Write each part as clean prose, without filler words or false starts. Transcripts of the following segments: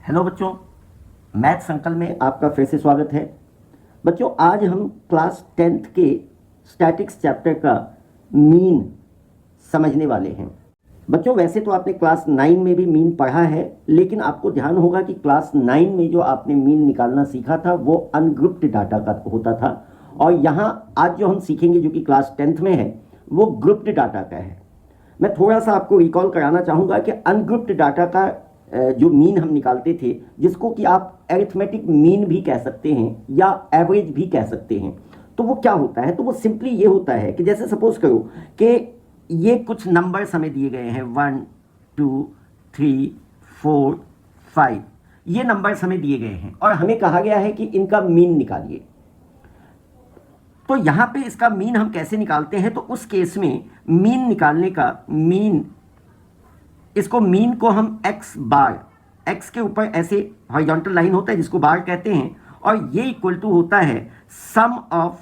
Hello बच्चों, maths uncle में आपका फिर से स्वागत है। बच्चों, आज हम क्लास 10th के स्टैटिक्स चैप्टर का मीन समझने वाले हैं। बच्चों, वैसे तो आपने क्लास 9 में भी मीन पढ़ा है, लेकिन आपको ध्यान होगा कि क्लास 9 में जो आपने मीन निकालना सीखा था वो अनग्रुप्ड डाटा का होता था, और यहाँ आज जो हम सीखेंगे जो कि क्लास 10th में है वो ग्रुप्ड डाटा का है। मैं थोड़ा सा आपको रिकॉल कराना चाहूँगा कि अनग्रुप्ड डाटा का जो मीन हम निकालते थे, जिसको कि आप एरिथमेटिक मीन भी कह सकते हैं या एवरेज भी कह सकते हैं, तो वो क्या होता है? तो वो सिंपली ये होता है कि जैसे सपोज करो कि ये कुछ नंबर्स हमें दिए गए हैं 1 2 3 4 5, ये नंबर्स हमें दिए गए हैं और हमें कहा गया है कि इनका मीन निकालिए। तो यहाँ पे इसका मीन हम कैसे निकालते हैं? तो उस केस में मीन निकालने का मीन, इसको मीन को हम x बार, x के ऊपर ऐसे हॉरिजॉन्टल लाइन होता है जिसको बार कहते हैं, और ये इक्वल टू होता है sum of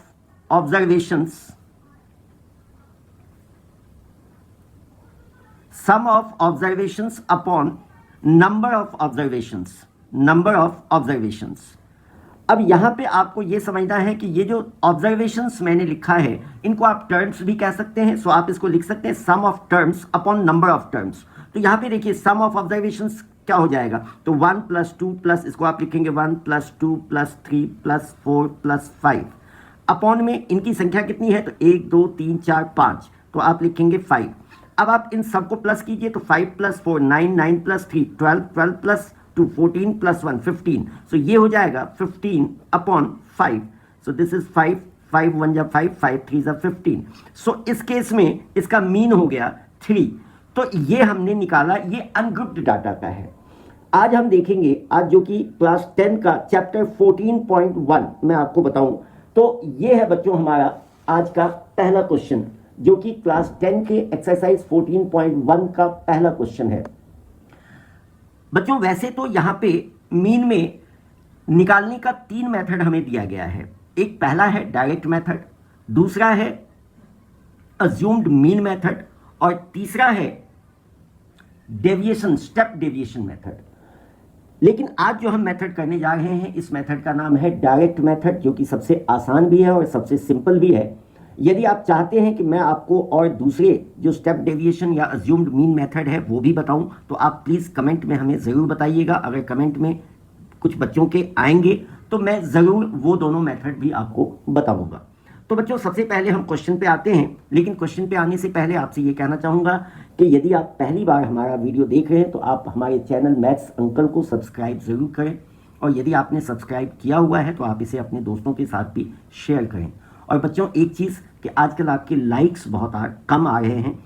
observations, sum of observations upon number of observations, number of observations. अब यहाँ पे आपको ये समझना है कि ये जो ऑब्जर्वेशंस मैंने लिखा है इनको आप टर्म्स भी कह सकते हैं, सो आप इसको लिख सकते हैं sum of terms upon number of terms. तो यहाँ पे देखिए सम ऑफ ऑब्जर्वेशंस क्या हो जाएगा, तो 1 + 2 प्लस इसको आप लिखेंगे 1 + 2 + 3 + 4 + 5, अपॉन में इनकी संख्या कितनी है, तो 1 2 3 4 5, तो आप लिखेंगे 5। अब आप इन सबको प्लस कीजिए, तो 5 + 4 9, 9 + 3 12, 12 + 2 14 + 1 15, सो ये हो जाएगा 15 अपॉन 5, सो दिस इज 5, 5 1 जा 5, 5 3 जा 15। सो इस केस में इसका मीन हो गया 3। तो ये हमने निकाला, ये अनग्रुप्ड डाटा का है। आज हम देखेंगे, आज जो कि क्लास 10 का चैप्टर 14.1 मैं आपको बताऊं, तो ये है बच्चों हमारा आज का पहला क्वेश्चन, जो कि क्लास 10 के एक्सरसाइज 14.1 का पहला क्वेश्चन है। बच्चों, वैसे तो यहाँ पे मीन में निकालने का 3 मेथड हमें दिया गया है। एक पहला है डायरेक्ट मेथड, दूसरा है अज्यूम्ड मीन मेथड, और तीसरा है डेविएशन, स्टेप डेविएशन मेथड। लेकिन आज जो हम मेथड करने जा रहे हैं, इस मेथड का नाम है डायरेक्ट मेथड, जो कि सबसे आसान भी है और सबसे सिंपल भी है। यदि आप चाहते हैं कि मैं आपको और दूसरे जो स्टेप डेविएशन या अज्यूम्ड मीन मेथड है वो भी बताऊं, तो आप प्लीज़ कमेंट में हमें ज़रूर बताइएगा। अगर कमेंट में कुछ बच्चों के आएंगे तो मैं ज़रूर वो दोनों मेथड भी आपको बताऊंगा। तो बच्चों, सबसे पहले हम क्वेश्चन पे आते हैं, लेकिन क्वेश्चन पे आने से पहले आपसे ये कहना चाहूँगा कि यदि आप पहली बार हमारा वीडियो देख रहे हैं तो आप हमारे चैनल मैथ्स अंकल को सब्सक्राइब ज़रूर करें, और यदि आपने सब्सक्राइब किया हुआ है तो आप इसे अपने दोस्तों के साथ भी शेयर करें। और बच्चों, एक चीज़ कि आजकल आपके लाइक्स बहुत कम आ रहे हैं,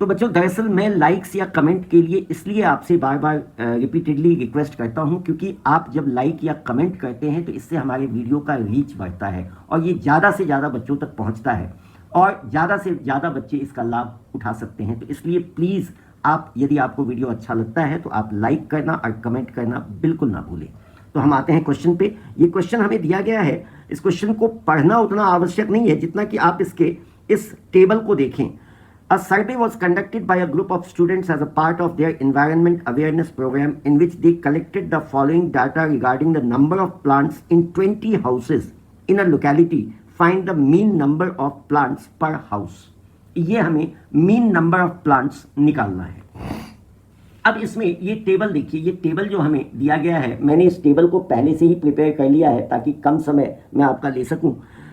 तो बच्चों दरअसल मैं लाइक्स या कमेंट के लिए इसलिए आपसे बार बार रिपीटेडली रिक्वेस्ट करता हूं, क्योंकि आप जब लाइक या कमेंट करते हैं तो इससे हमारे वीडियो का रीच बढ़ता है और ये ज़्यादा से ज़्यादा बच्चों तक पहुंचता है और ज़्यादा से ज़्यादा बच्चे इसका लाभ उठा सकते हैं। तो इसलिए प्लीज़ आप, यदि आपको वीडियो अच्छा लगता है तो आप लाइक करना और कमेंट करना बिल्कुल ना भूलें। तो हम आते हैं क्वेश्चन पे। ये क्वेश्चन हमें दिया गया है, इस क्वेश्चन को पढ़ना उतना आवश्यक नहीं है जितना कि आप इसके इस टेबल को देखें। A survey was conducted by a group of students as a part of their environment awareness program, in which they collected the following data regarding the number of plants in 20 houses in a locality. Find the mean number of plants per house. ये हमें mean number of plants निकालना है। अब इसमें ये table देखिए, ये table जो हमें दिया गया है, मैंने इस टेबल को पहले से ही प्रिपेयर कर लिया है ताकि कम समय मैं आपका ले सकूं।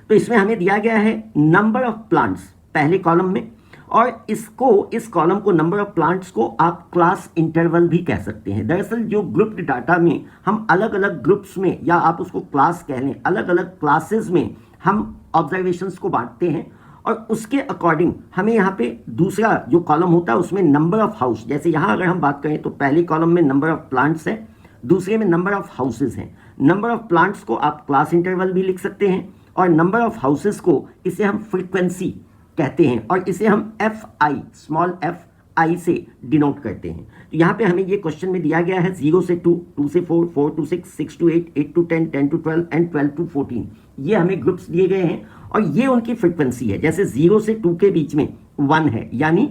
तो इसमें हमें दिया गया है नंबर ऑफ प्लांट्स पहले कॉलम में, और इसको, इस कॉलम को, नंबर ऑफ प्लांट्स को आप क्लास इंटरवल भी कह सकते हैं। दरअसल जो ग्रुप्ड डाटा में हम अलग अलग ग्रुप्स में, या आप उसको क्लास कह लें, अलग अलग क्लासेस में हम ऑब्जर्वेशंस को बांटते हैं, और उसके अकॉर्डिंग हमें यहाँ पे दूसरा जो कॉलम होता है उसमें नंबर ऑफ हाउस, जैसे यहाँ अगर हम बात करें तो पहले कॉलम में नंबर ऑफ प्लांट्स है, दूसरे में नंबर ऑफ हाउसेज हैं। नंबर ऑफ प्लांट्स को आप क्लास इंटरवल भी लिख सकते हैं, और नंबर ऑफ हाउसेज को, इसे हम फ्रीक्वेंसी कहते हैं, और इसे हम FI, स्मॉल FI से डिनोट करते हैं। तो यहाँ पे हमें ये क्वेश्चन में दिया गया है 0 से 2, 2 से 4, 4 to 6, 6 to 8, 8 to 10, 10 to 12 and 12 to 14। ये हमें ग्रुप्स दिए गए हैं और ये उनकी फ्रीक्वेंसी है। जैसे 0 से 2 के बीच में 1 है, यानी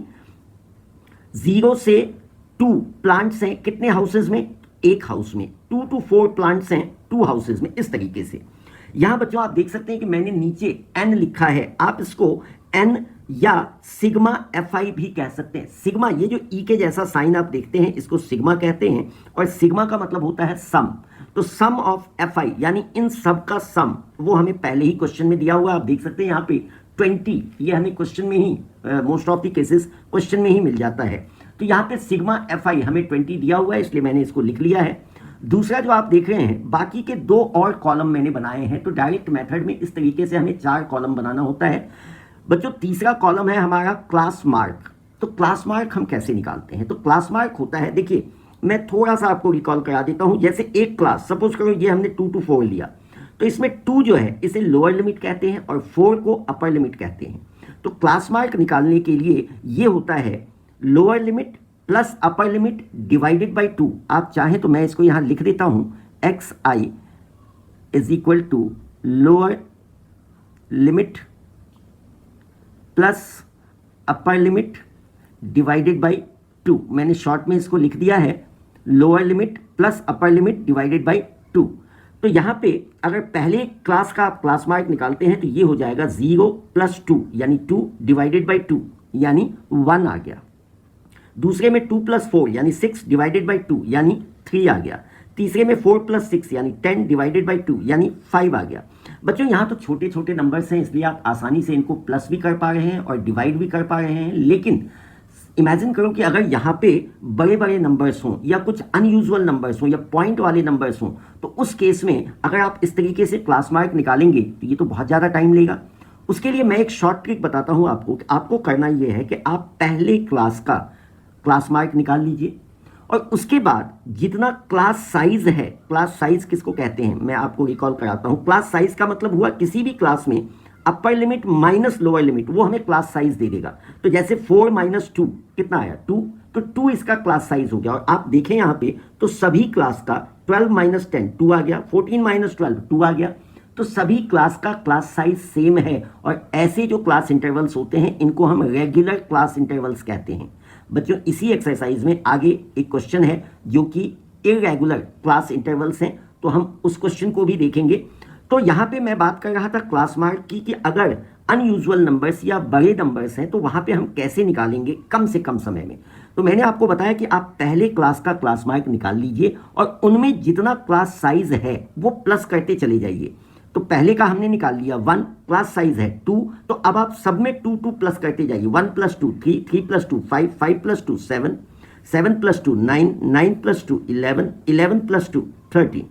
0 से 2 प्लांट्स हैं कितने हाउसेज में, एक हाउस में। 2 to 4 प्लांट्स हैं 2 हाउसेज में, इस तरीके से। यहां बच्चों आप देख सकते हैं कि मैंने नीचे n लिखा है, आप इसको n या सिग्मा fi भी कह सकते हैं। सिग्मा, ये जो e के जैसा साइन आप देखते हैं इसको सिग्मा कहते हैं, और सिग्मा का मतलब होता है सम। तो सम ऑफ fi यानी इन सब का सम, वो हमें पहले ही क्वेश्चन में दिया हुआ है। आप देख सकते हैं यहाँ पे 20, ये हमें क्वेश्चन में ही most of the cases question में ही मिल जाता है। तो यहाँ पे सिग्मा fi हमें 20 दिया हुआ है, इसलिए मैंने इसको लिख लिया है। दूसरा जो आप देख रहे हैं, बाकी के 2 और कॉलम मैंने बनाए हैं। तो डायरेक्ट मेथड में इस तरीके से हमें 4 कॉलम बनाना होता है बच्चों। तीसरा कॉलम है हमारा क्लास मार्क। तो क्लास मार्क हम कैसे निकालते हैं? तो क्लास मार्क होता है, देखिए मैं थोड़ा सा आपको रिकॉल करा देता हूं। जैसे एक क्लास, सपोज करो ये हमने 2 to 4 लिया, तो इसमें 2 जो है इसे लोअर लिमिट कहते हैं और 4 को अपर लिमिट कहते हैं। तो क्लास मार्क निकालने के लिए ये होता है lower limit plus upper limit divided by 2। आप चाहें तो मैं इसको यहां लिख देता हूं, xi is equal to lower limit plus upper limit divided by 2। मैंने शॉर्ट में इसको लिख दिया है lower limit plus upper limit divided by 2। तो यहाँ पे अगर पहले क्लास का आप क्लास मार्क निकालते हैं तो ये हो जाएगा 0 + 2 यानी 2 डिवाइडेड बाई 2 यानी 1 आ गया। दूसरे में 2 + 4 यानी 6 डिवाइडेड बाई 2 यानी 3 आ गया। तीसरे में 4 + 6 यानी 10 डिवाइडेड बाई 2 यानी 5 आ गया। बच्चों यहाँ तो छोटे छोटे नंबर्स हैं, इसलिए आप आसानी से इनको प्लस भी कर पा रहे हैं और डिवाइड भी कर पा रहे हैं। लेकिन इमेजिन करो कि अगर यहाँ पे बड़े बड़े नंबर्स हों या कुछ अनयूजुअल नंबर्स हों या पॉइंट वाले नंबर्स हों, तो उस केस में अगर आप इस तरीके से क्लास मार्क निकालेंगे तो ये तो बहुत ज़्यादा टाइम लेगा। उसके लिए मैं एक शॉर्ट ट्रिक बताता हूँ आपको कि आपको करना ये है कि आप पहले क्लास का क्लास मार्क निकाल लीजिए और उसके बाद जितना क्लास साइज है, क्लास साइज किसको कहते हैं मैं आपको रिकॉल कराता हूँ। क्लास साइज का मतलब हुआ किसी भी क्लास में upper limit minus lower limit, वो हमें क्लास साइज दे देगा। तो जैसे 4 - 2 कितना आया 2, तो 2 इसका क्लास साइज हो गया। और आप देखें यहाँ पे तो सभी क्लास का 12 - 10 2 आ गया, 14 - 12 2 आ गया। तो सभी क्लास का क्लास साइज सेम है। और ऐसे जो क्लास इंटरवल्स होते हैं इनको हम रेगुलर क्लास इंटरवल्स कहते हैं। बच्चों इसी एक्सरसाइज में आगे एक क्वेश्चन है जो कि इरेगुलर क्लास इंटरवल्स हैं, तो हम उस क्वेश्चन को भी देखेंगे। तो यहाँ पे मैं बात कर रहा था क्लास मार्क की कि अगर अनयूजुअल नंबर्स या बड़े नंबर्स हैं तो वहाँ पे हम कैसे निकालेंगे कम से कम समय में। तो मैंने आपको बताया कि आप पहले क्लास का क्लास मार्क निकाल लीजिए और उनमें जितना क्लास साइज है वो प्लस करते चले जाइए। तो पहले का हमने निकाल लिया 1, क्लास साइज है 2, तो अब आप सब में 2 2 प्लस करते जाइए। 1 + 2 3, 3 + 2 5, 5 + 2 7, 7 + 2 9, 9 + 2 11, 11 + 2 13।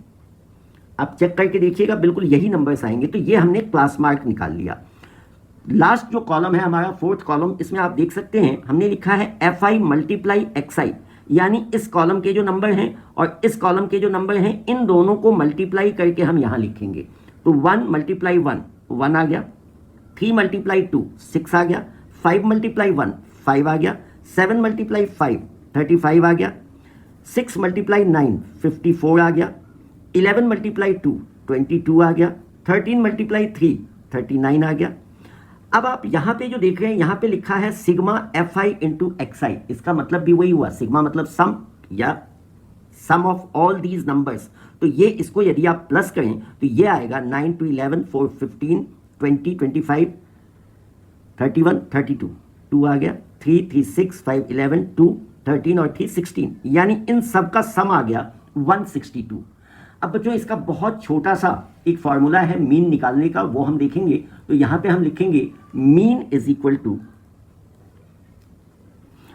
आप चेक करके देखिएगा बिल्कुल यही नंबर्स आएंगे। तो ये हमने क्लास मार्क निकाल लिया। लास्ट जो कॉलम है हमारा 4th कॉलम, इसमें आप देख सकते हैं हमने लिखा है fi × xi, यानी इस कॉलम के जो नंबर हैं और इस कॉलम के जो नंबर हैं इन दोनों को मल्टीप्लाई करके हम यहाँ लिखेंगे। तो 1 × 1 1 आ गया, 3 × 2 6 आ गया, 5 × 1 5 आ गया, 7 × 5 35 आ गया, 6 × 9 54 आ गया, 11 × 2 22 आ गया, 13 × 3 39 आ गया। अब आप यहाँ पे जो देख रहे हैं यहाँ पे लिखा है सिग्मा fi × xi, इसका मतलब भी वही हुआ। सिग्मा मतलब सम या सम ऑफ ऑल दीज नंबर्स। तो ये इसको यदि आप प्लस करें तो ये आएगा 9 to 11 4 15 20 25 31 32 2 आ गया, 3 3 6 5 11 2 13 और 3 16, यानी इन सब का सम आ गया 162। अब बच्चों इसका बहुत छोटा सा एक फॉर्मूला है मीन निकालने का, वो हम देखेंगे। तो यहाँ पे हम लिखेंगे मीन इज इक्वल टू,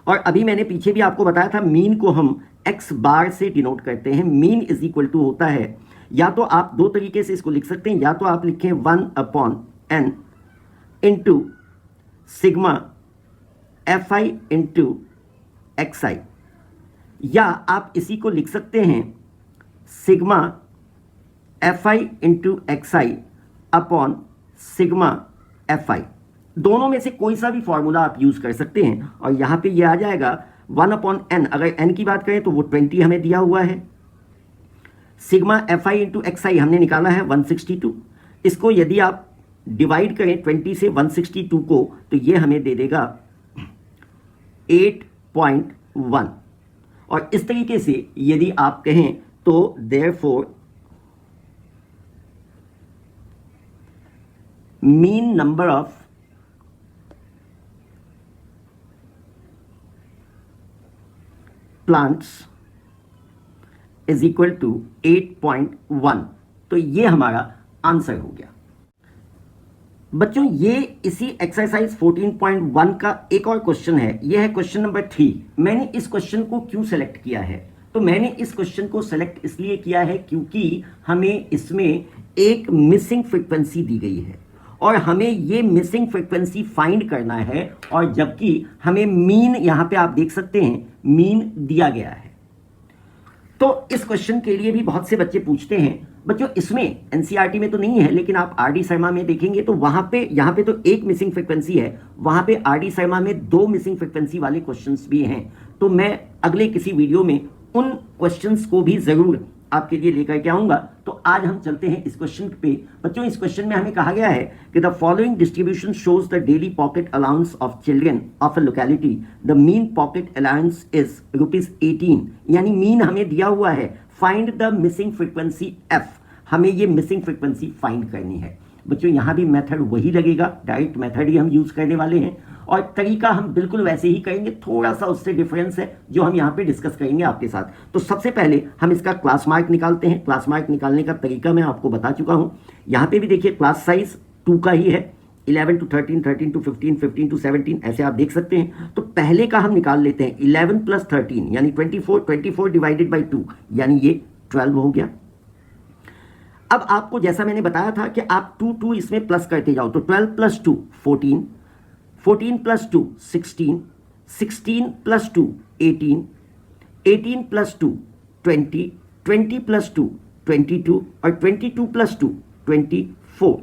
और अभी मैंने पीछे भी आपको बताया था मीन को हम x बार से डिनोट करते हैं। मीन इज इक्वल टू होता है, या तो आप 2 तरीके से इसको लिख सकते हैं, या तो आप लिखें 1/n into sigma fi × xi, या आप इसी को लिख सकते हैं sigma fi × xi upon sigma fi। दोनों में से कोई सा भी फॉर्मूला आप यूज कर सकते हैं। और यहाँ पे ये आ जाएगा 1/n, अगर n की बात करें तो वो 20 हमें दिया हुआ है। सिग्मा fi × xi हमने निकाला है 162। इसको यदि आप डिवाइड करें 20 से 162 को तो ये हमें दे देगा 8.1। और इस तरीके से यदि आप कहें तो therefore mean number of plants is equal to 8.1। तो ये हमारा आंसर हो गया। बच्चों ये इसी एक्सरसाइज 14.1 का एक और क्वेश्चन है। यह है क्वेश्चन नंबर 3। मैंने इस क्वेश्चन को क्यों सेलेक्ट किया है? तो मैंने इस क्वेश्चन को सेलेक्ट इसलिए किया है क्योंकि हमें इसमें एक मिसिंग फ्रीक्वेंसी दी गई है और हमें ये मिसिंग फ्रीक्वेंसी फाइंड करना है, और जबकि हमें मीन यहां पे आप देख सकते हैं मीन दिया गया है। तो इस क्वेश्चन के लिए भी बहुत से बच्चे पूछते हैं। बच्चों इसमें एनसीईआरटी में तो नहीं है, लेकिन आप आरडी शर्मा में देखेंगे तो वहां पे यहां पे तो एक मिसिंग फ्रीक्वेंसी है, वहां पे आरडी शर्मा में 2 मिसिंग फ्रीक्वेंसी वाले क्वेश्चंस भी हैं। तो मैं अगले किसी वीडियो में उन क्वेश्चंस को भी जरूर आपके लिए लेकर के आऊंगा। तो आज हम चलते हैं इस क्वेश्चन पे। बच्चों इस क्वेश्चन में हमें कहा गया है कि the following distribution shows the daily pocket allowance of children of a locality. The mean pocket allowance is ₹18। यानी मीन हमें दिया हुआ है, find the missing frequency F. हमें ये मिसिंग फ्रीक्वेंसी फाइंड करनी है। बच्चों यहाँ भी मेथड वही लगेगा, डायरेक्ट मेथड ही हम यूज करने वाले हैं और तरीका हम बिल्कुल वैसे ही करेंगे, थोड़ा सा उससे डिफरेंस है जो हम यहाँ पे डिस्कस करेंगे आपके साथ। तो सबसे पहले हम इसका क्लास मार्क निकालते हैं। क्लास मार्क निकालने का तरीका मैं आपको बता चुका हूँ। यहाँ पे भी देखिए क्लास साइज 2 का ही है, 11 to 13, 13 to 15, 15 to 17 ऐसे आप देख सकते हैं। तो पहले का हम निकाल लेते हैं, 11 + 13 यानी 24, 24 डिवाइडेड बाई 2 यानी ये 12 हो गया। अब आपको जैसा मैंने बताया था कि आप 2 इसमें प्लस करते जाओ, तो 12 + 2 14, 14 + 2 16, 16 + 2 18, 18 + 2 20, 20 + 2 22 और 22 + 2 24।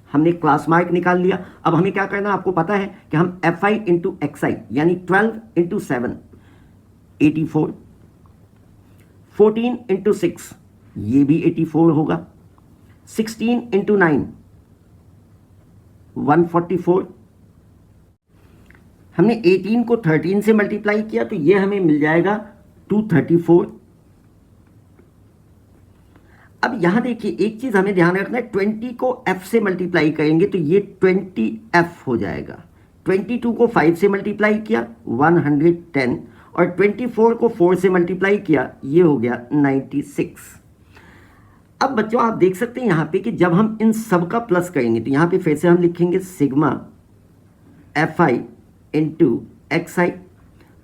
हमने क्लास मार्क निकाल लिया। अब हमें क्या करना है आपको पता है कि हम FI × XI यानी 12 × 7 84, 14 × 6 ये भी 84 होगा, 16 × 9 144। हमने 18 को 13 से मल्टीप्लाई किया तो ये हमें मिल जाएगा 234। अब यहां देखिए एक चीज हमें ध्यान रखना है, 20 को f से मल्टीप्लाई करेंगे तो ये 20f हो जाएगा। 22 को 5 से मल्टीप्लाई किया 110 और 24 को 4 से मल्टीप्लाई किया ये हो गया 96। अब बच्चों आप देख सकते हैं यहाँ पे कि जब हम इन सब का प्लस करेंगे तो यहाँ पे फिर से हम लिखेंगे सिग्मा FI × XI।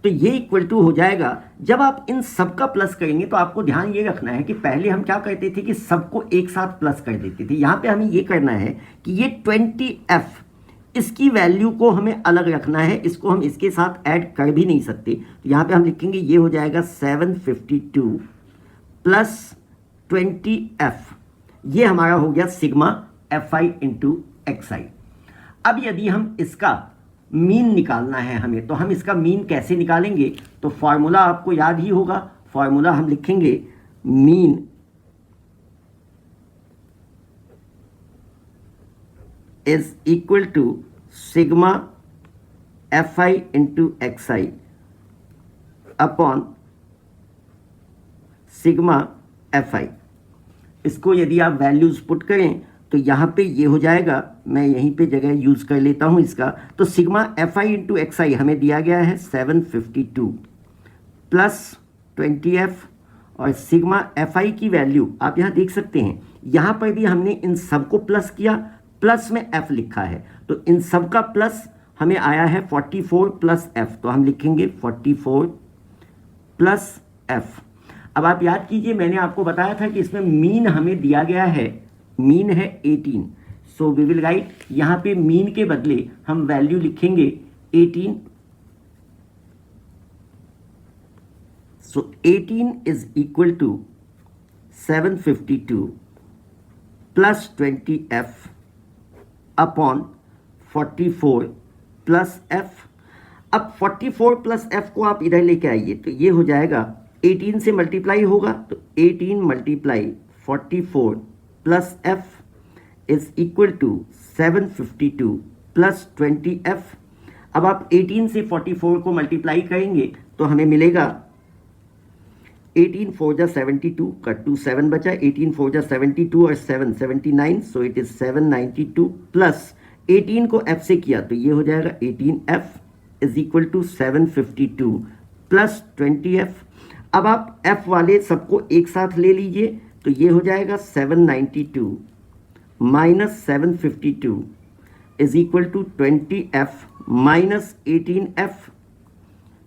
तो ये इक्वल टू हो जाएगा, जब आप इन सब का प्लस करेंगे तो आपको ध्यान ये रखना है कि पहले हम क्या करते थे कि सबको एक साथ प्लस कर देते थे। यहाँ पे हमें ये करना है कि ये 20f इसकी वैल्यू को हमें अलग रखना है, इसको हम इसके साथ ऐड कर भी नहीं सकते। तो यहाँ पे हम लिखेंगे ये हो जाएगा 752 + 20f, ये हमारा हो गया सिग्मा FI × XI। अब यदि हम इसका मीन निकालना है हमें, तो हम इसका मीन कैसे निकालेंगे? तो फॉर्मूला आपको याद ही होगा। फॉर्मूला हम लिखेंगे mean is equal to sigma FI × XI upon sigma FI। इसको यदि आप वैल्यूज पुट करें तो यहाँ पे ये हो जाएगा, मैं यहीं पे जगह यूज कर लेता हूँ इसका। तो सिग्मा FI × XI हमें दिया गया है 752 + 20f और सिग्मा FI की वैल्यू आप यहाँ देख सकते हैं। यहाँ पर भी हमने इन सब को प्लस किया, प्लस में f लिखा है, तो इन सब का प्लस हमें आया है 44 + f, तो हम लिखेंगे 44 + f। अब आप याद कीजिए मैंने आपको बताया था कि इसमें मीन हमें दिया गया है, मीन है 18। सो वी विल राइट, यहाँ पे मीन के बदले हम वैल्यू लिखेंगे 18। So 18 is equal to 752 + 20f upon 44 + f। अब 44 + f को आप इधर लेके आइए तो ये हो जाएगा 18 से मल्टीप्लाई होगा तो 18 × 44 + f is equal to 752 + 20f। अब आप 18 से 44 को मल्टीप्लाई करेंगे तो हमें मिलेगा 18 4 जा 72, कट टू 7 बचा, 18 4 जा 72 और 7 79, सो इट इज 792 प्लस 18 को f से किया तो ये हो जाएगा 18f is equal to 752 plus 20f। अब आप f वाले सबको एक साथ ले लीजिए तो ये हो जाएगा 792 minus 752 is equal to 20f minus 18f।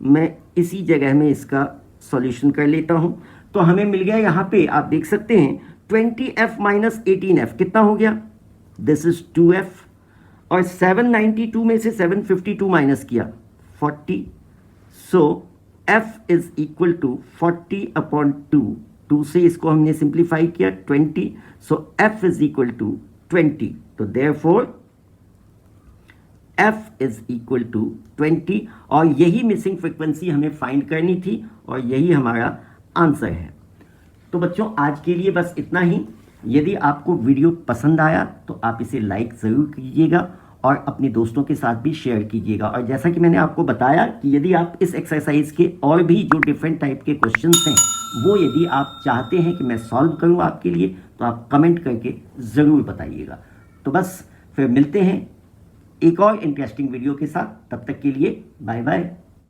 मैं इसी जगह में इसका सॉल्यूशन कर लेता हूं तो हमें मिल गया यहाँ पे आप देख सकते हैं 20f माइनस 18f कितना हो गया, दिस इज 2f और 792 में से 752 माइनस किया 40, so f is equal to 40 upon 2, 2 से इसको हमने सिंप्लीफाई किया 20, so f is equal to 20, तो therefore f is equal to 20 और यही मिसिंग फ्रीक्वेंसी हमें फाइंड करनी थी और यही हमारा आंसर है। तो बच्चों आज के लिए बस इतना ही। यदि आपको वीडियो पसंद आया तो आप इसे लाइक ज़रूर कीजिएगा और अपने दोस्तों के साथ भी शेयर कीजिएगा। और जैसा कि मैंने आपको बताया कि यदि आप इस एक्सरसाइज के और भी जो डिफरेंट टाइप के क्वेश्चंस हैं वो यदि आप चाहते हैं कि मैं सॉल्व करूं आपके लिए तो आप कमेंट करके ज़रूर बताइएगा। तो बस फिर मिलते हैं एक और इंटरेस्टिंग वीडियो के साथ, तब तक के लिए बाय बाय।